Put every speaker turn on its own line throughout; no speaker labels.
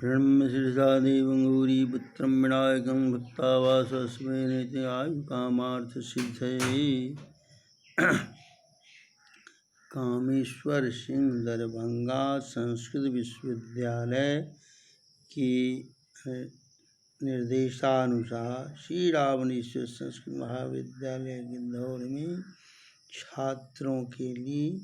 ब्रह्मशीर्षा देवं गौरीपुत्रं विनायकं भक्तावासस्मै नित्यायुकामार्थसिद्धये। कामेश्वर सिंह दरभंगा संस्कृत विश्वविद्यालय के निर्देशानुसार श्री रावणेश्वर संस्कृत महाविद्यालय इंदौर में छात्रों के लिए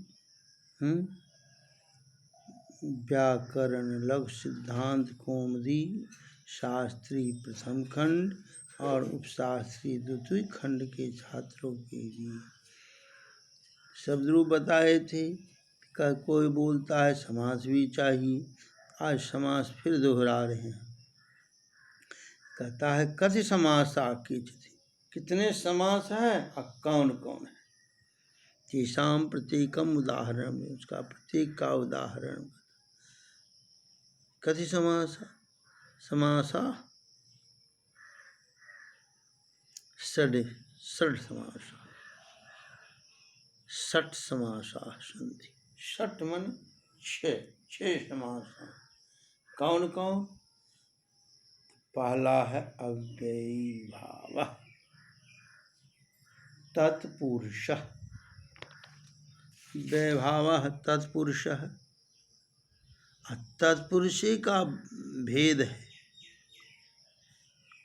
व्याकरण लघु सिद्धांत कौमुदी शास्त्री प्रथम खंड और उपशास्त्री द्वितीय खंड के छात्रों के लिए शब्दरूप बताए थे। कोई बोलता है समास भी चाहिए, आज समास फिर दोहरा रहे हैं। कहता है कति समासा केचिति, कितने समास हैं और कौन कौन है। तेषां प्रत्येकम उदाहरण में उसका प्रत्येक का उदाहरण। कति समासा, समासा षड समासा, षट समासा सन्ति। षट मन छह समास। कौन कौन? पहला है अव्ययी भाव तत्पुरुष। व्ययभाव तत्पुरुष है। तत्पुरुषे का भेद है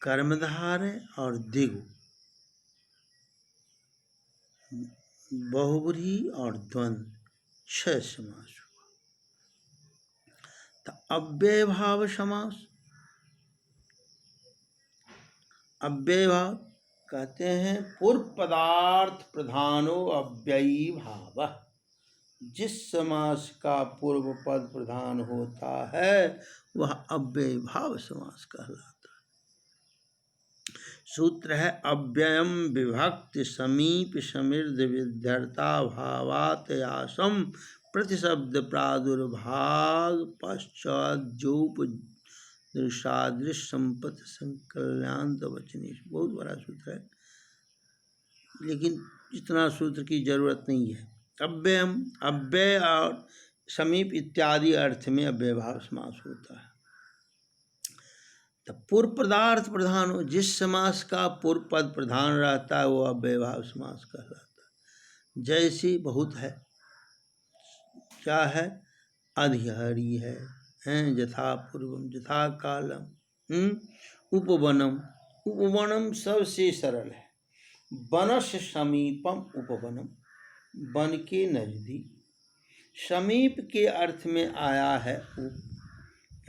कर्मधारय और दिगु, बहुब्रीहि और द्वंद्व। 6 समास हुआ। तो अव्ययभाव समास। अव्ययभाव कहते हैं पूर्व पदार्थ प्रधानो अव्ययी भाव। जिस समास का पूर्व पद प्रधान होता है वह अव्ययी भाव समास कहलाता है। सूत्र है अव्ययम विभक्ति समीप समिर्द विध्यर्था भावात यासम प्रतिशब्द प्रादुर्भाग पश्चात जोप दृशादृश संपत्ति संकल्याण वचनी। बहुत बड़ा सूत्र है लेकिन इतना सूत्र की जरूरत नहीं है। अव्ययम, अव्यय और समीप इत्यादि अर्थ में अव्ययभाव समास होता है। तो पूर्व पदार्थ प्रधान हो, जिस समास का पूर्व पद प्रधान रहता है वो अव्ययभाव समास कहलाता है। जैसे बहुत है, क्या है? अधिहरी है, यथा पूर्वम यथा कालम, उपवनम। उपवनम सबसे सरल है। वनस्य समीपम उपवनम, वन के नजदीक। समीप के अर्थ में आया है उप,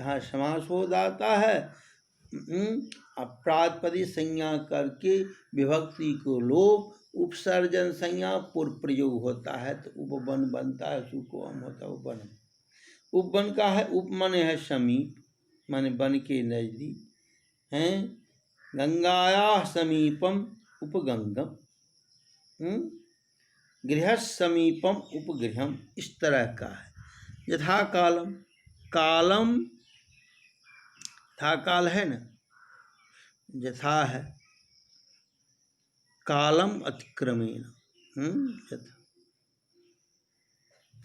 यहाँ समास हो जाता है। अप्रादपदी संज्ञा करके विभक्ति को लोप, उपसर्जन संज्ञा पूर्व प्रयोग होता है तो उपवन बनता है। उसको हम होता है उपवनम। उपवन का है, उप माने है समीप, माने वन के नजदीक हैं। गंगाया समीपम उपगंगम, गृह समीपम उपगृहम, इस तरह का है। यथा कालम, कालम था काल है ना, यथा है कालम अतिक्रमेण,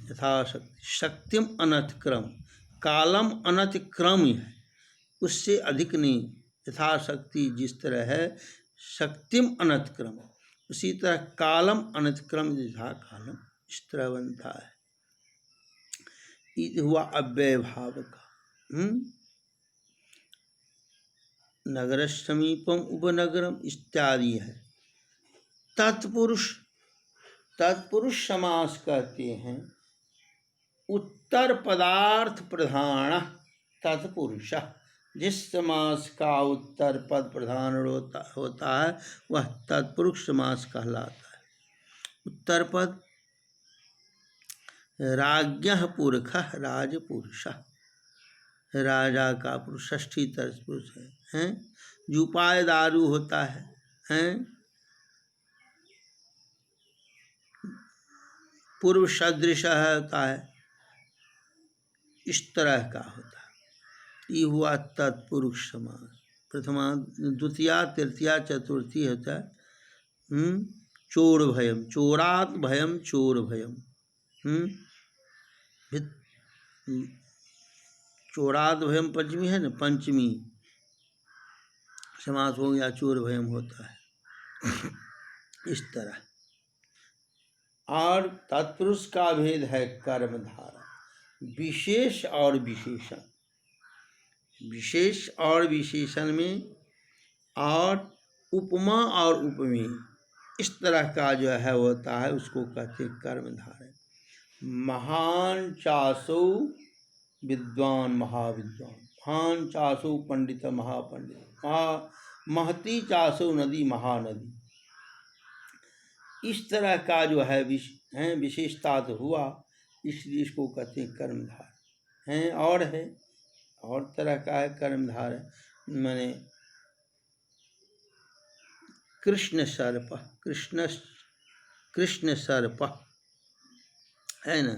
यथा शक्ति, शक्तिम अनतिक्रम। कालम अनतिक्रम है, उससे अधिक नहीं। यथाशक्ति जिस तरह है, शक्तिम अनतिक्रम, उसी तरह कालम अनतिक्रम यथा कालम, इस तरह बनता है। ये हुआ अव्यय भाव का। नगर समीपम उपनगरम इत्यादि है। तत्पुरुष, तत्पुरुष समास कहते हैं उत्तर पदार्थ प्रधान तत्पुरुष। जिस समास का उत्तर पद प्रधान होता है वह तत्पुरुष समास कहलाता है। उत्तर पद राज्ञः पुरुषः राजपुरुषः, राजा का पुरुष, षष्ठी तत्पुरुष है। जुपाय दारू होता है, पूर्व सदृश होता है, इस तरह का होता है। ये हुआ तत्पुरुष समास। प्रथमा द्वितीया तृतीया चतुर्थी होता है। चोर भयम, चोरात भयम चोर भयम। चोराद्वयम पंचमी है ना, पंचमी समास हो गया, चोर भयम होता है इस तरह। और तत्पुरुष का भेद है कर्मधारा, विशेष और विशेषण, विशेष और विशेषण में, और उपमा और उपमेय, इस तरह का जो है होता है, उसको कहते हैं कर्मधारय। महान चासो विद्वान महाविद्वान, महान चासो पंडित महापंडित, महती चासो नदी महानदी, इस तरह का जो है विशेषता तो हुआ, इसलिए इसको कहते हैं कर्मधार हैं। और है, और तरह का है कर्मधार, माने कृष्ण सर्प, कृष्ण सर्प है ना,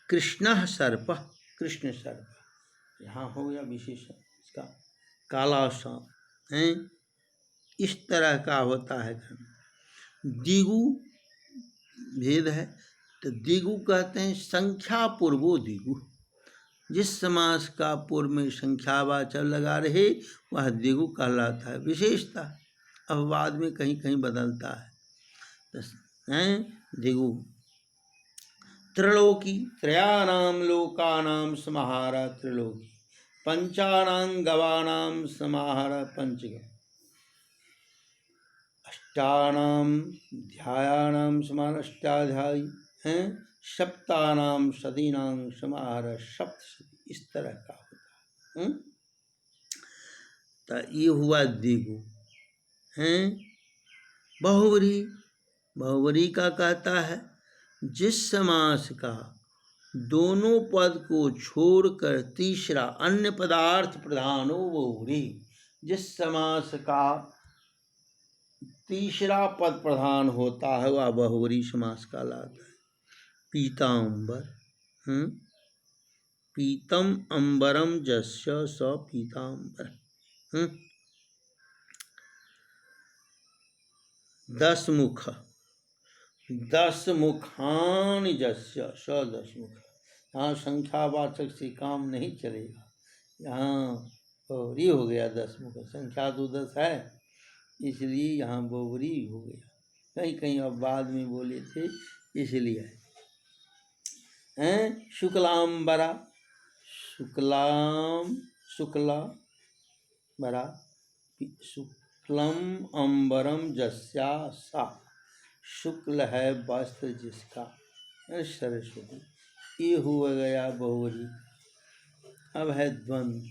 कृष्ण सर्प, कृष्ण सर्प, यहाँ हो गया विशेषण इसका, काला सांप है, इस तरह का होता है। दिगु भेद है, तो दिगु कहते हैं संख्या पूर्वो दिगु, जिस समास का पूर्व में संख्यावाचक लगा रहे वह दिगु कहलाता है। विशेषता अब बाद में कहीं कहीं बदलता है, दिगु। त्रिलोकी, त्रयाणाम लोकानाम समाहार त्रिलोकी, पंचानां गवानां समाहार पंचगम, अष्टानां ध्यायानां समाहार अष्टाध्यायी हैं, सप्तानां सदीनां समाहार सप्तशती, इस तरह का होता है। तो ये हुआ दिगु हैं। बहुवरी, बहुवरी का कहता है जिस समास का दोनों पद को छोड़कर तीसरा अन्य पदार्थ प्रधान हो बहुवरी, जिस समास का तीसरा पद प्रधान होता है वह बहुवरी समास कहलाता है। पीताम्बर, पीतम अंबरम जस्य स पीताम्बर, दशमुख, दशमुखानि जस्य स दशमुख, यहाँ संख्यावाचक से काम नहीं चलेगा, यहाँ बहुवरी हो गया दशमुख, संख्या तो 10 है इसलिए यहाँ बहुवरी हो गया, कहीं कहीं अब बाद में बोले थे इसलिए हैं। शुक्लांबरा, शुक्लाम, शुक्ला बरा, शुक्लम अंबरम जस्या सा, शुक्ल है वस्त्र जिसका, सरस्वती, ये हो गया बहुवरी। अब है द्वंद्व,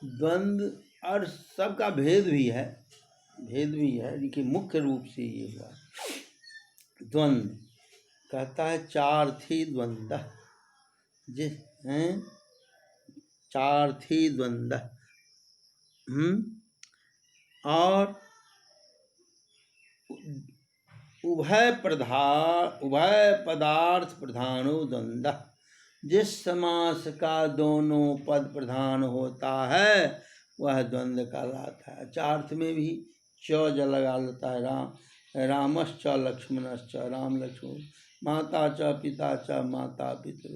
द्वंद्व और सबका भेद भी है, भेद भी है, लेकिन मुख्य रूप से ये हुआ द्वंद्व। कहता है चार थी द्वंद्व, जिस हैं चार थी द्वंद्व, और उभय पदार्थ प्रधानो द्वंद्व, जिस समास का दोनों पद प्रधान होता है वह द्वंद्व कहलाता है। चार्थ में भी च लगा लेता है, रामश्च लक्ष्मणश्च, राम लक्ष्मण, माता च पिता च माता पितृ,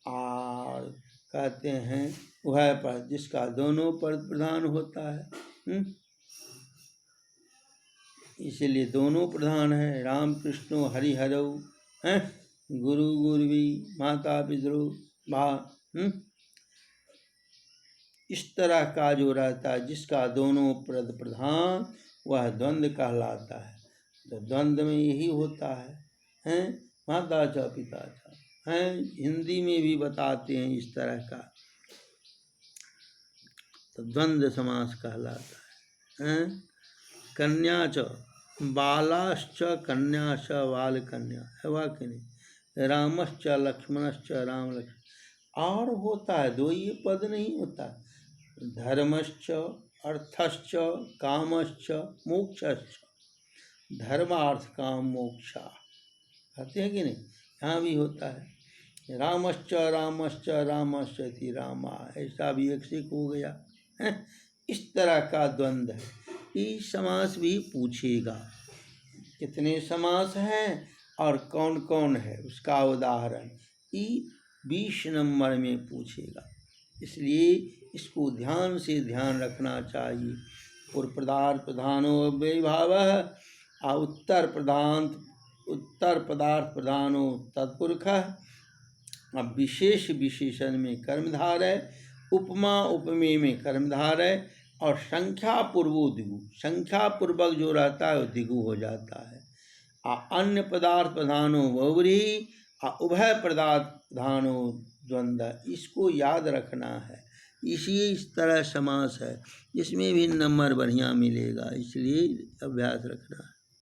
और कहते हैं वह पद जिसका दोनों पद प्रधान होता है, इसीलिए दोनों प्रधान है। राम कृष्णो हरिहरौ हैं, गुरु गुरुवी माता पितृ भा, इस तरह का जो रहता है जिसका दोनों पद प्रधान वह द्वंद्व कहलाता है। तो द्वंद्व में यही होता है, माता च पिता च हैं, हिंदी में भी बताते हैं इस तरह का, तो द्वंद्व समास कहलाता है। कन्या च बालाश्च कन्याश्च बाल कन्या है वाक्य नहीं, रामश्च लक्ष्मणश्च राम लक्ष्मण, और होता है दो, ये पद नहीं होता, धर्मश्च अर्थश्च कामश्च मोक्षश्च, धर्मार्थ काम मोक्षा, कहते हैं कि नहीं, यहाँ भी होता है रामश्च रामश्च रामश्च इति रामा, ऐसा भी एक सिख हो गया है। इस तरह का द्वंद्व है। ये समास भी पूछेगा कितने समास हैं और कौन कौन है, उसका उदाहरण ये 20 नंबर में पूछेगा। इसलिए इसको ध्यान से ध्यान रखना चाहिए। पूर्व पदार्थ प्रधानो अव्ययीभावः उत्तर पदार्थ प्रधानो तत्पुरुषः। अब विशेष विशेषण में कर्मधार है, उपमा उपमेय में कर्मधार है, और संख्या पूर्वो दिगु, संख्या पूर्वक जो रहता है वो दिगु हो जाता है। अन्य पदार्थ प्रधानो बहुव्रीहि, उभय पदार्थ प्रधानो द्वंद्व, इसको याद रखना है। इस तरह समास है, इसमें भी नंबर बढ़िया मिलेगा, इसलिए अभ्यास रखना है।